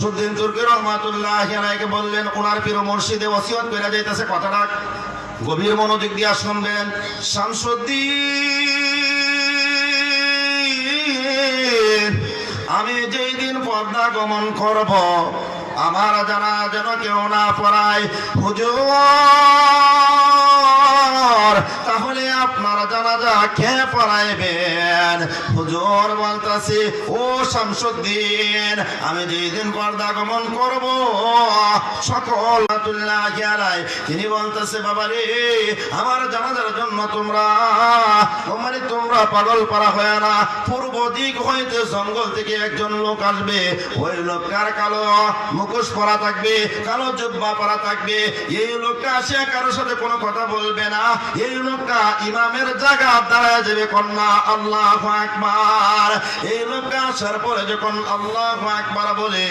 শামসুদ্দিন তুর্কি রহমাতুল্লাহি আলাইহি বললেন, ওনার পীর মুর্শিদে ওসিয়ত করে যাইতেছে, কথাটা গভীর মনোযোগ দিয়ে শুনবেন। শামসুদ্দিন, আমি যেই দিন পর্দা গমন করব, আমার জানা যেন কেউ না পড়ায়। হুজুর, তাহলে আপনারা জানাজা কে পড়াইবেন? হুজুর বলতাছে, ও শামসুদ্দিন, আমি যেই দিন পর্দা গমন করব সকল তিনি বলতেছে, বাবা রে, আমার জানাজার জন্য তোমরা পাগল পারা হয় না। পূর্ব দিক হইতে জঙ্গল থেকে একজন লোক আসবে, ওই লোকটার কালো মুখোশ পরা থাকবে, কালো জুব্বা পরা থাকবে। এই লোকটা আসে কারোর সাথে কোনো কথা বলবে না। এই লোকটা ইমামের জায়গা দাঁড়ায় যাবে, কন্যা আল্লাহু আকবার। এই লোকটা আসার পরে যখন আল্লাহু আকবার বলে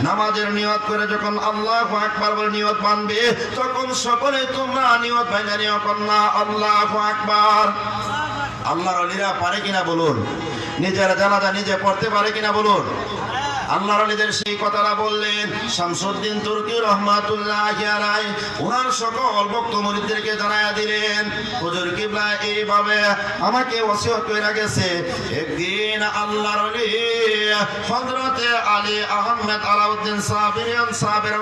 নামাজের নিয়ত করে, যখন আল্লাহু আকবার বলে নিয়ত বানবে, তখন সকলে তোমরা নিয়ত বাইনা নিও, কন্যা আল্লাহু আকবার। আল্লাহর ওলিরা পারে কিনা বলুন? নিজের জানাজা নিজে পড়তে পারে কিনা বলুন? আল্লাহর ওলিদের সেই কথাটা বললেন। শামসুদ্দিন তুর্কি রহমাতুল্লাহি আলাইহি ওনার সকল ভক্ত মুরিদদেরকে জানায়া দিলেন, হুজুর কিবলা এইভাবে আমাকে ওসিয়ত কইরা গেছে, একদিন আল্লাহর ওলি হযরতে আলী আহমেদ আলাউদ্দিন সাবিরিয়ান সাবির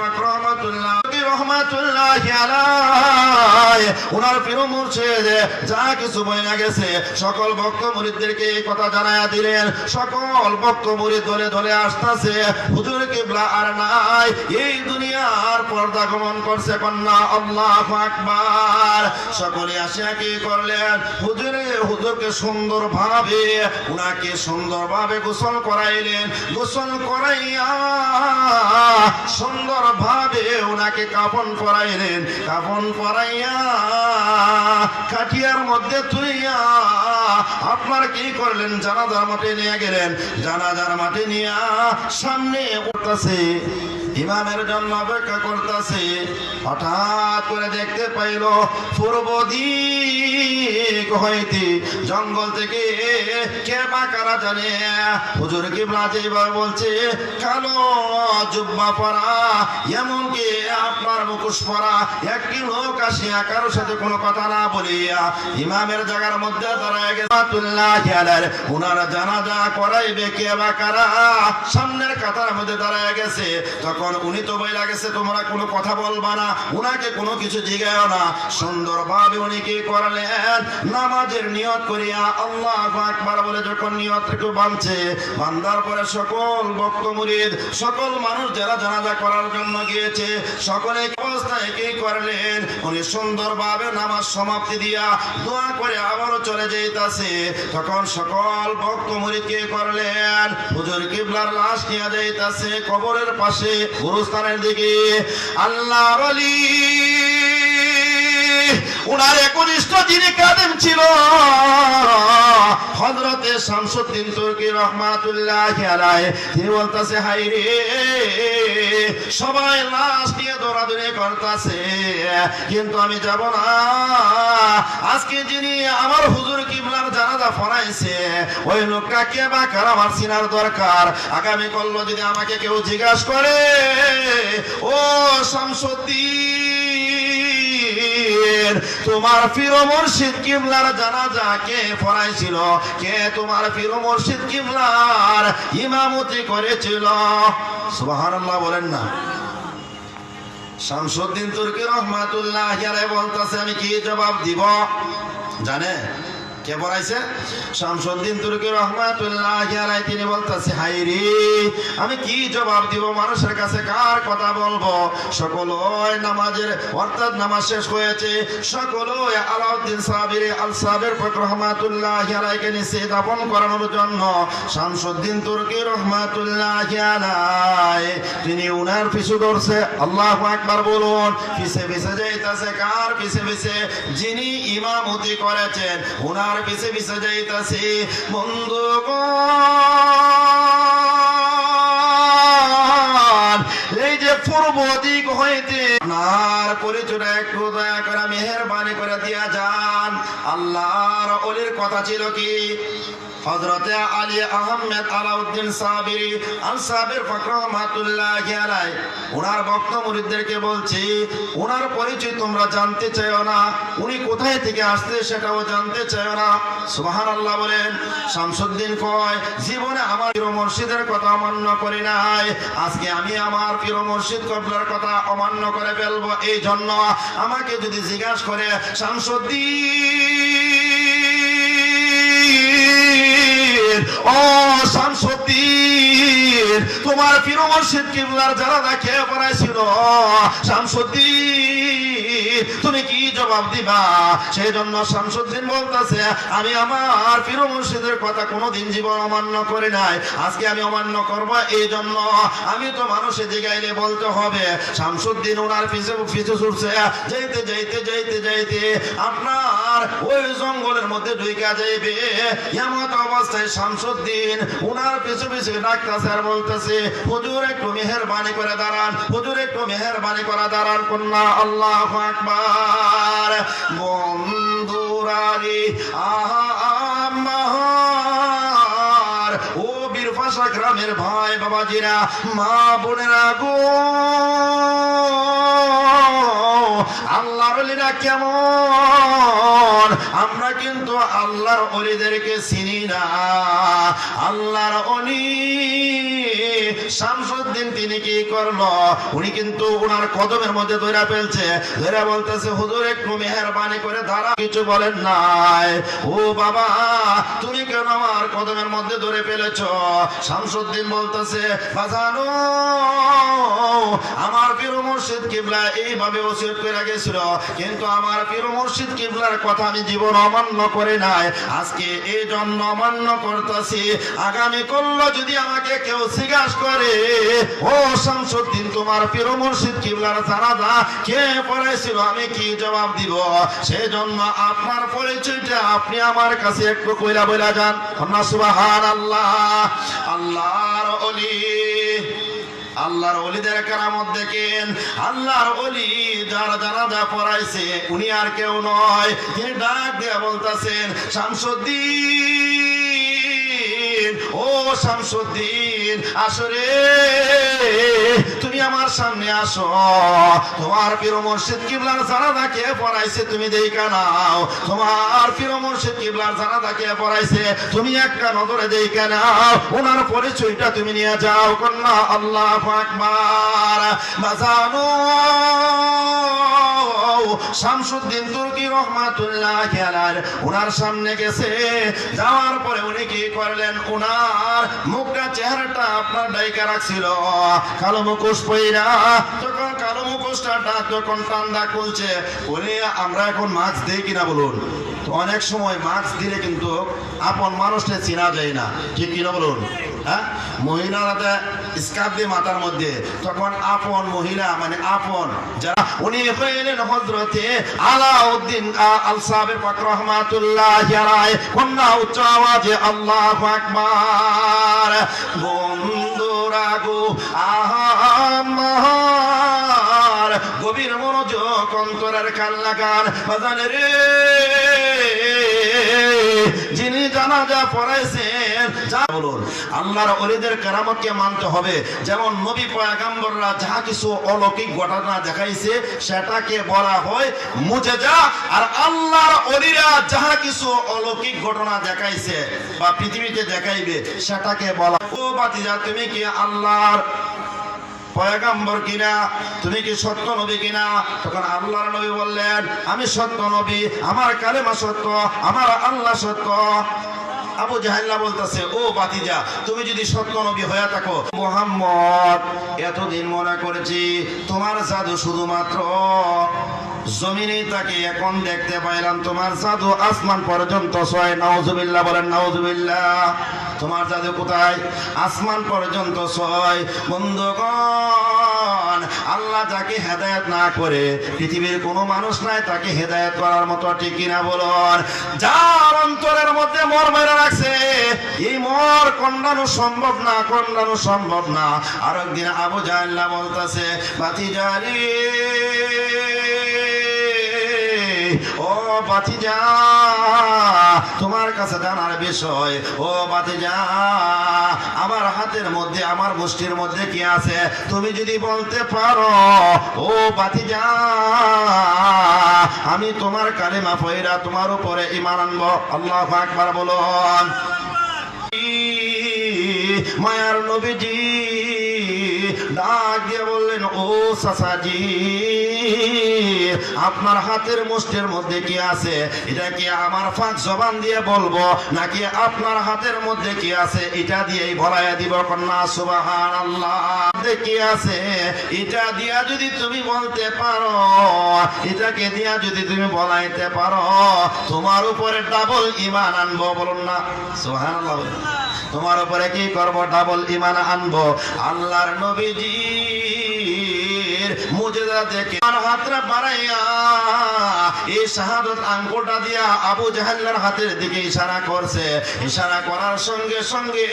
রহমাতুল্লাহি আলাইহি ওনার পীর মুর্শিদ যা কিছু বইনা গেছে সকল ভক্ত মুরিদদেরকে এই কথা জানায়া দিলেন। সকল ভক্ত মুরিদ দলে দলে আসতেছে, হুজুর কিবলা আর নাই, এই দুনিয়ার পর্দা গমন করছে, কন্যা আল্লাহু আকবার। সকলে আসিয়া কি করলেন, হুজুরকে সুন্দরভাবে উনাকে সুন্দরভাবে গোসল করাইলেন। গোসল করাইয়া সুন্দরভাবে উনাকে কাফন পরাইলেন। কাফন পরাইয়া খাটিয়ার মধ্যে তুলিয়া আপনার কি করলেন, জানাজার মাঠে নিয়ে গেলেন। জানাজার মাঠে নিয়ে সামনে উঠতেছে, ইমামের জন্য অপেক্ষা করতেছে। হঠাৎ করে দেখতে পাইল পূর্ব দিক হইতে জঙ্গল থেকে কে বা কারা জানে, হুজুর কিবলা যেভাবে বলছে, কালো জুব্বা পরা, এমনকি আপনার মুখোশ পরা একটি লোক আসিয়া কারোর সাথে কোনো কথা না বলিয়া ইমামের জায়গার মধ্যে দাঁড়ায় গেছে। উনার জানাজা করাইবে কে বা কারা সামনের কাতার মধ্যে দাঁড়ায় গেছে। তখন উনি তো বইলা গেছে, তোমরা কোনো কথা বলবা না, উনাকে কোনো কিছু জিগায়ও না। সুন্দরভাবে উনি কি করলেন, নামাজের নিয়ত করিয়া আল্লাহু আকবার বলে যখন নিয়তটুকু বাঁধছে, বান্দার পরে সকল ভক্ত মুরিদ, সকল মানুষ যারা জানাজা করার জন্য গিয়েছে, সকলে অবস্থায় কি করলেন, উনি সুন্দরভাবে নামাজ সমাপ্তি দিয়া দোয়া করে আবারও চলে যাইতাছে। তখন সকল ভক্ত মুরিদ কি করলেন, হুজুর কিবলার লাশ নিয়ে যাইতাছে কবরের পাশে, গুরুস্থানের দিকে। আল্লাহর ওলি উনার একনিষ্ঠ যিনি কাদেম ছিল হযরতে শামসুদ্দিন তুর্কি রহমাতুল্লাহি আলাইহি, তিনি বলতাছে, হাই রে, সবাই লাশ নিয়ে দৌড়াদৌড়ি করতেছে, কিন্তু আমি যাব না। আজকে যিনি আমার হুজুর কিবলার জানাজা পড়াইছে, ওই লোকটা কে বা কার আমার চিনার দরকার। আগামী কল্য যদি আমাকে কেউ জিজ্ঞাসা করে, ও শামসুদ্দিন, তোমার পীর মুর্শিদ কিবলার জানাজা কে পড়াইছিল, কে তোমার পীর মুর্শিদ কিবলার ইমামতি করেছিল? সুবহানাল্লাহ বলেন না। শামসুদ্দিন তুর্কি রহমাতুল্লাহি আলাইহি বলতেছে, আমি কি জবাব দিব জানে? কে পড়াইছে? শামসুদ্দিন তুর্কি রহমাতুল্লাহি আলাইহি, তিনি বলতেছে, হাই রে, আমি কি জবাব দিব, মানুষের কাছে কার কথা বলবো? সকল নামাজের অর্থাৎ নামাজ শেষ হয়েছে, সকল আলাউদ্দিন সাবির আল সাবির রহমাতুল্লাহি আলাইহিকে নিচে দাফন করানোর জন্য শামসুদ্দিন তুর্কি রহমাতুল্লাহি আলাইহি তিনি উনার পিছু ধরছে। আল্লাহু আকবার বলুন। পিছে পিছে যাইতাছে, কার পিছে পিছে? যিনি ইমামতি করেছেন উনার পিছে পিছে যাইতাছে। বন্ধুগণ, এই যে পূর্ব দিক হইতে আপনার পরিচয় একটু দয়া করে মেহেরবানি করে দিয়া যান। আল্লাহর ওলির কথা ছিল কি? হযরতে আলী আহমেদ আলাউদ্দিন সাবিরি আল সাবির ফকর রহমাতুল্লাহি আলাইহি ওনার ভক্ত মুরিদদেরকে বলছি, ওনার পরিচয় তোমরা জানতে চাও না, উনি কোথায় থেকে আসছে সেটাও জানতে চাও না। সুবহানাল্লাহ বলেন। শামসুদ্দিন কয়, জীবনে আমার পীর মুর্শিদের কথা অমান্য করি নাই, আজকে আমি আমার পীর মুর্শিদ কবলার কথা অমান্য করে ফেলবো। এই জন্য আমাকে যদি জিজ্ঞাসা করে, শামসুদ্দিন, ও শামসুদ্দিন, তোমার পীর মুর্শিদ কিবলার জানাজা কে পড়াইছিল? শামসুদ্দিন, তুমি কি জবাব দিবা? সেই জন্য শামসুদ্দিন বলতেছে, আমি আমার পীর মুর্শিদের কথা কোনোদিন জীবন অমান্য করি নাই, আজকে আমি অমান্য করব। এই জন্য আমি তো মানুষে জিগাইলে বলতে হবে। শামসুদ্দিন ওনার পিছু ছুটছে, যাইতে যাইতে যাইতে যাইতে আপনার ওই জঙ্গলের মধ্যে ঢুইকা যাইবে। এমন অবস্থায় শামসুদ্দিন ওনার পিছু পিছু ডাকতেছে আর বলতেছে, হুজুর একটু মেহেরবানি করে দাঁড়ান, হুজুর একটু মেহেরবানি করে দাঁড়ান। কন্যা আল্লাহু আকবার। বন্ধুরারি আমার ও বীরপাশা গ্রামের ভাই বাবাজিরা, মা বোনেরা গো, আল্লাহর ওলিরা কেমন? আমরা কিন্তু আল্লাহর ওলিদেরকে চিনি না। আল্লাহর ওলি শামসুদ্দিন তিনি কি করলো? উনি কিন্তু ওনার কদমের মধ্যে ধরে ফেলছে, ধরে বলতেছে, হুজুর একটু মেহেরবানি করে দাঁড়া। কিছু বলেন নাই। ও বাবা, তুমি কেন আমার কদমের মধ্যে ধরে ফেলেছো? শামসুদ্দিন বলতেছে, বাজানো, আমার পীর মুর্শিদ কিবলা এইভাবে ওসিয়ত করে গেছিল, কিন্তু আমার পীর মুর্শিদ কিবলার কথা আমি জীবন অমান্য করে নাই, আজকে এই জন্য অমান্য করতেছি। আগামী করলো যদি আমাকে কেউ জিজ্ঞাসা করে, ও শামসুদ্দিন, তোমার পীর মুর্শিদ কিবলার জানাজা কে পড়াইছিল, আমি কি জবাব দিব? সেই জন্য আপনার পরিচয়টা আপনি আমার কাছে একটু কইলা বইলা যান। আমরা সুবহানাল্লাহ। আল্লাহর ওলি, আল্লাহর ওলিদের কেরামত দেখেন। আল্লাহর ওলি যার জানাজা পড়াইছে উনি আর কেউ নয়, তিনি ডাক দিয়ে বলতেছেন, শামসুদ্দিন, ও শামসুদ্দিন, আসরে তুমি আমার সামনে আসো। তোমার পীর মুর্শিদ কিবলার জানাজা কে পড়াইছে তুমি দেখা নাও। তোমার পীর মুর্শিদ কিবলার জানাজা কে পড়াইছে তুমি একটা নজরে দেখা নাও, ওনার পরিচয়টা তুমি নিয়ে যাও। কন্যা আল্লাহু আকবার। বাজানো, শামসুদ্দিন তুর্কি রহমাতুল্লাহি আলাইহি ওনার সামনে গেছে, যাওয়ার পরে উনি কি করলেন, ওনার মুখটা চেহারাটা আপনার ডাইকা রাখছিল কালো মুখোশ পইরা, তখন কালো মুখোশটা যখন টান্ডা খুলছে, বলে আমরা এখন মাস্ক দেই কিনা বলুন? তো অনেক সময় মাস্ক দিলে কিন্তু আপন মানুষটা চেনা যায় না, ঠিক কিনা বলুন? হ্যাঁ, মহিলারা স্কার্ফ দিয়ে মাথার মধ্যে, তখন আপন মহিলা মানে আপন যারা, উনি হইলেন হযরতে আলাউদ্দিন আল সাবির ফকর রহমাতুল্লাহি আলাইহি। কন্যা উচ্চ আওয়াজে আল্লাহু আকবার। বন্ধুরা গো, আমার গভীর মনোযোগ অন্তরের কান লাগান। বাজানে রে, যিনি জানাজা পড়াইছেন, যা বলুন, আল্লাহর ওলিদের কেরামতকে মানতে হবে। যেমন নবী পয়গম্বররা যাহা কিছু অলৌকিক ঘটনা দেখাইছে সেটাকে বলা হয় মুজিজা, আর আল্লাহর ওলিরা যাহা কিছু অলৌকিক ঘটনা দেখাইছে বা পৃথিবীতে দেখাইবে সেটাকে বলা। ও বাতিজা, তুমি কি আল্লাহর পয়গম্বর কিনা? তুমি কি সত্য নবী কিনা? তখন আল্লাহর নবী বললেন, আমি সত্য নবী, আমার কালেমা সত্য, আমার আল্লাহ সত্য। আবু জাহেল্লা বলতেছে, ও বাতিজা, তুমি যদি সত্য নবী হয়ে থাকো, মুহাম্মদ, এতদিন মনে করেছি তোমার জাদু শুধুমাত্র জমিনে তাকে, এখন দেখতে পাইলাম তোমার জাদু আসমান পর্যন্ত ছয়। নাউজুবিল্লাহ বলেন, নাউজুবিল্লাহ। তোমার জাদু কোথায়? আসমান পর্যন্ত ছয়। বন্ধুগণ, আল্লাহ যাকে হেদায়েত না করে পৃথিবীর কোনো মানুষ নাই তাকে হেদায়েত করার মতো, ঠিক কিনা বলুন? যার অন্তরের মধ্যে মর মেরে রাখছে, এই মর কন্ডানো সম্ভব না, কন্ডানো সম্ভব না। আর একদিন আবু জাহেল্লা বলতেছে, বাতিজারি, ও ভাতিজা, তোমার কাছে জানার বিষয়। ও ভাতিজা, আমার হাতের মধ্যে, আমার মুষ্টির মধ্যে কি আছে তুমি যদি বলতে পারো, ও ভাতিজা, আমি তোমার কালেমা পয়রা তোমার উপরে ঈমান আনবো। আল্লাহু আকবার বলুন। মায়ার নবীজি ডাক দিয়ে বললেন, ও চাচাজি, আপনার হাতের মুষ্টির মধ্যে কি আছে এটা কি আমার ফাঁক জবান দিয়ে বলবো, নাকি আপনার হাতের মধ্যে কি আছে এটা দিয়েই বলাইয়া দিব? কন্যা সুবহানাল্লাহ। কি আছে এটা দিয়া যদি তুমি বলতে পারো, এটাকে দিয়া যদি তুমি বলাইতে পারো, তোমার উপরে ডাবল ঈমান আনবো। বলুন না সুবহানাল্লাহ। তোমার উপরে কি করব? ডাবল ঈমান আনবো। আল্লাহর নবীজির মুজিজা দেখে হাতটা বাড়াইয়া এই শাহাদাত আঙ্গুলটা দিয়া আবু জাহেলের হাতের দিকে ইশারা করছে। ইশারা করার সঙ্গে সঙ্গে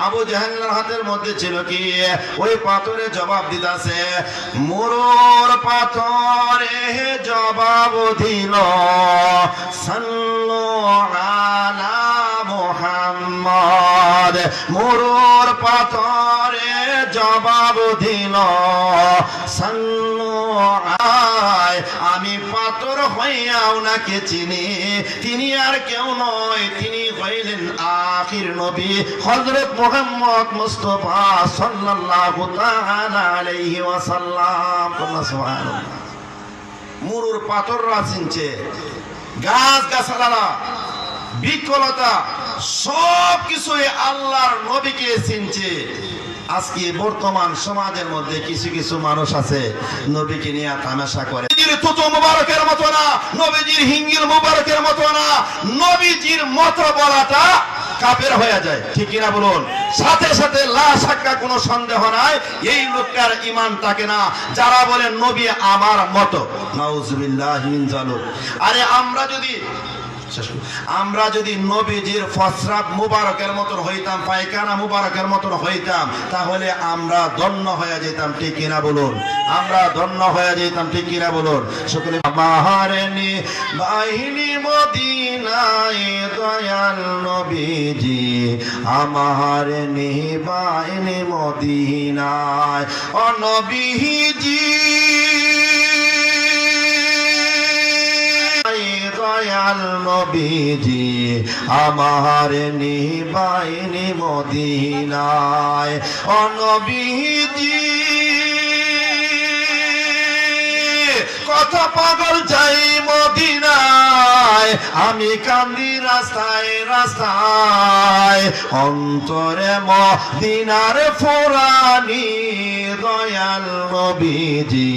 আবু জাহেলের হাতের মধ্যে ছিল কি? ওই পাথরে জবাব দিতাছে। মুরুর পাথরে জবাব দিল, সাল্লু আলা মুহাম্মদ। মুরুর পাথরে জবাব দিল, সাল্লু আলাইহি। আমি পাথর হইয়াও নাকে চিনি, তিনি আর কেউ নয়, তিনি হইলেন আখির নবী হযরত মুহাম্মদ মুস্তাফা সাল্লাল্লাহু তাআলা আলাইহি ওয়াসাল্লাম। সুবহানাল্লাহ। মুরুর পাথররা চিনছে, গাছ গাছালা, বিকলতা সব কিছুই আল্লাহর নবীকে চিনছে। আজকে বর্তমান সমাজের মধ্যে কিছু কিছু মানুষ আছে নবীকে নিয়ে তামাশা করে। নবীজির তুতু মুবারকের মতো না, নবীজির হিঙ্গিল মুবারকের মতো না, নবীজির মতো বলাটা কাফের হয়ে যায়। ঠিক কিনা বলুন? সাথে সাথে লা শাক্কা, কোনো সন্দেহ নাই, এই লোকটার ঈমান থাকে না যারা বলে নবী আমার মতো। নাউজুবিল্লাহি মিন যালিক। আরে আমরা যদি নবীজির ফসরাব মুবারকের মতন হইতাম, পায়খানা মুবারকের মতন হইতাম, তাহলে আমরা ধন্য হয়ে যেতাম। ঠিক কিনা বলুন? আমরা ধন্য হয়ে যেতাম। ঠিক কিনা বলুন? সকলে মাহারেনি বাহিনী মদিনায় দয়াল নবীজি, আমাহারেনি বাহিনী মদিনায় ও নবীজি, দয়াল নবীজি, আমার নিবাইনি মদিনায় ও নবীজি। কত পাগল যাই মদিনায়, আমি কান্দি রাস্তায় রাস্তায়, অন্তরে মদিনার ফুরানি দয়াল নবীজি,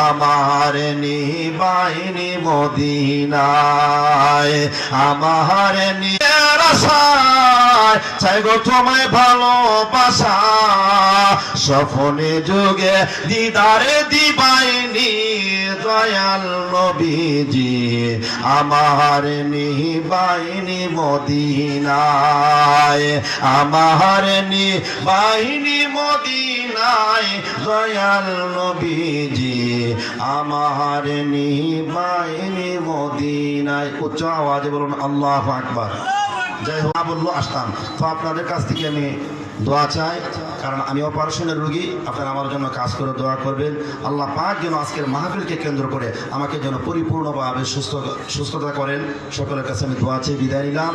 আমার নিবাইনি মদিনায়, আমার আশায় চাই গো তোমায় ভালোবাসা, স্বপ্নে যুগে দিদারে দিবাইনি দয়াল নবীজি, আমার নিবাইনি মদিনায়, আমার নিবাইনি মদিনায় দয়াল নবীজি, আমার নিবাইনি মদিনায়। উচ্চ আওয়াজে বলুন আল্লাহু আকবার। যাই হোক, বললো আসতাম তো আপনাদের কাছ থেকে আমি দোয়া চাই, কারণ আমি অপারেশনের রোগী। আপনারা আমার জন্য কাজ করে দোয়া করবেন। আল্লাহ পাক যেন আজকের মাহফিলকে কেন্দ্র করে আমাকে যেন পরিপূর্ণভাবে সুস্থতা করেন। সকলের কাছে আমি দোয়া চেয়ে বিদায় নিলাম।